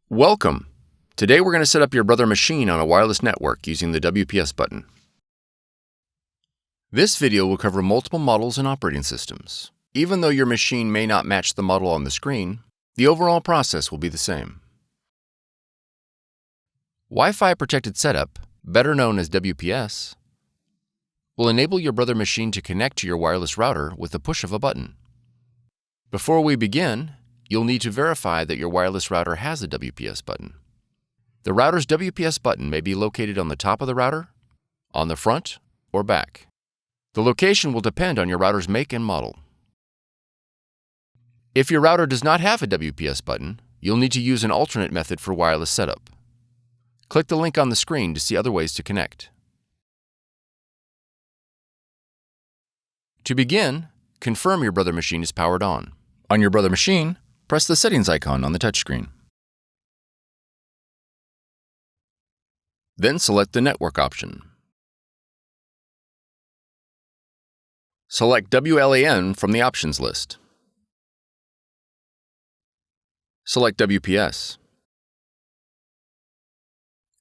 Welcome! Today we're going to set up your Brother machine on a wireless network using the WPS button. This video will cover multiple models and operating systems. Even though your machine may not match the model on the screen, the overall process will be the same. Wi-Fi protected setup, better known as WPS, will enable your Brother machine to connect to your wireless router with the push of a button. Before we begin, you'll need to verify that your wireless router has a WPS button. The router's WPS button may be located on the top of the router, on the front, or back. The location will depend on your router's make and model. If your router does not have a WPS button, you'll need to use an alternate method for wireless setup. Click the link on the screen to see other ways to connect. To begin, confirm your Brother machine is powered on. On your Brother machine, press the settings icon on the touchscreen. Then select the network option. Select WLAN from the options list. Select WPS.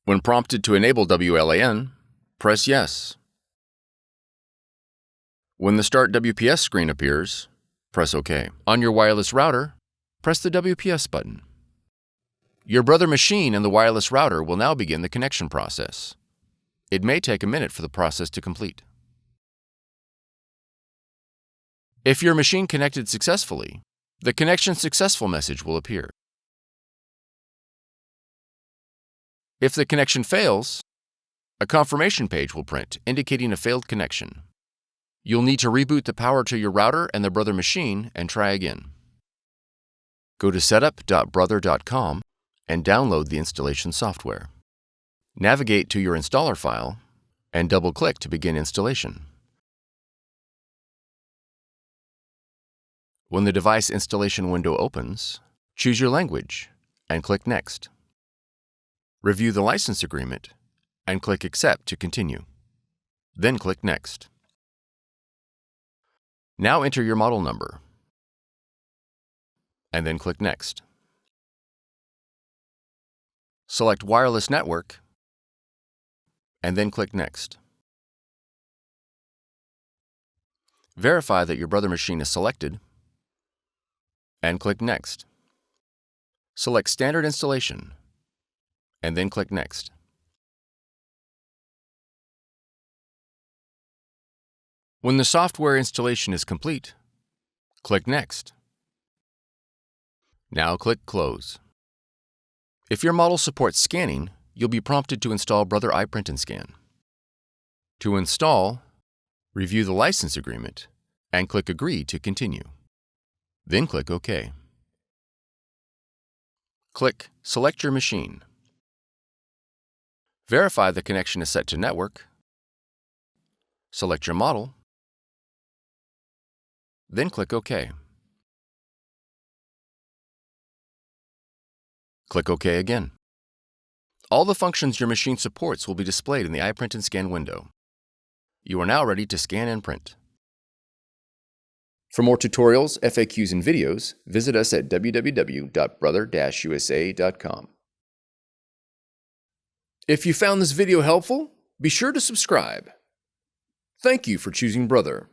When prompted to enable WLAN, press Yes. When the Start WPS screen appears, press OK. On your wireless router, press the WPS button. Your Brother machine and the wireless router will now begin the connection process. It may take a minute for the process to complete. If your machine connected successfully, the Connection Successful message will appear. If the connection fails, a confirmation page will print indicating a failed connection. You'll need to reboot the power to your router and the Brother machine and try again. Go to setup.brother.com and download the installation software. Navigate to your installer file and double-click to begin installation. When the device installation window opens, choose your language and click Next. Review the license agreement and click Accept to continue. Then click Next. Now enter your model number and then click Next. Select Wireless Network and then click Next. Verify that your Brother machine is selected and click Next. Select Standard Installation and then click Next. When the software installation is complete, click Next. Now click Close. If your model supports scanning, you'll be prompted to install Brother iPrint&Scan. To install, review the license agreement and click Agree to continue. Then click OK. Click Select your machine. Verify the connection is set to network. Select your model. Then click OK. Click OK again. All the functions your machine supports will be displayed in the iPrint&Scan window. You are now ready to scan and print. For more tutorials, FAQs, and videos, visit us at www.brother-usa.com. If you found this video helpful, be sure to subscribe. Thank you for choosing Brother.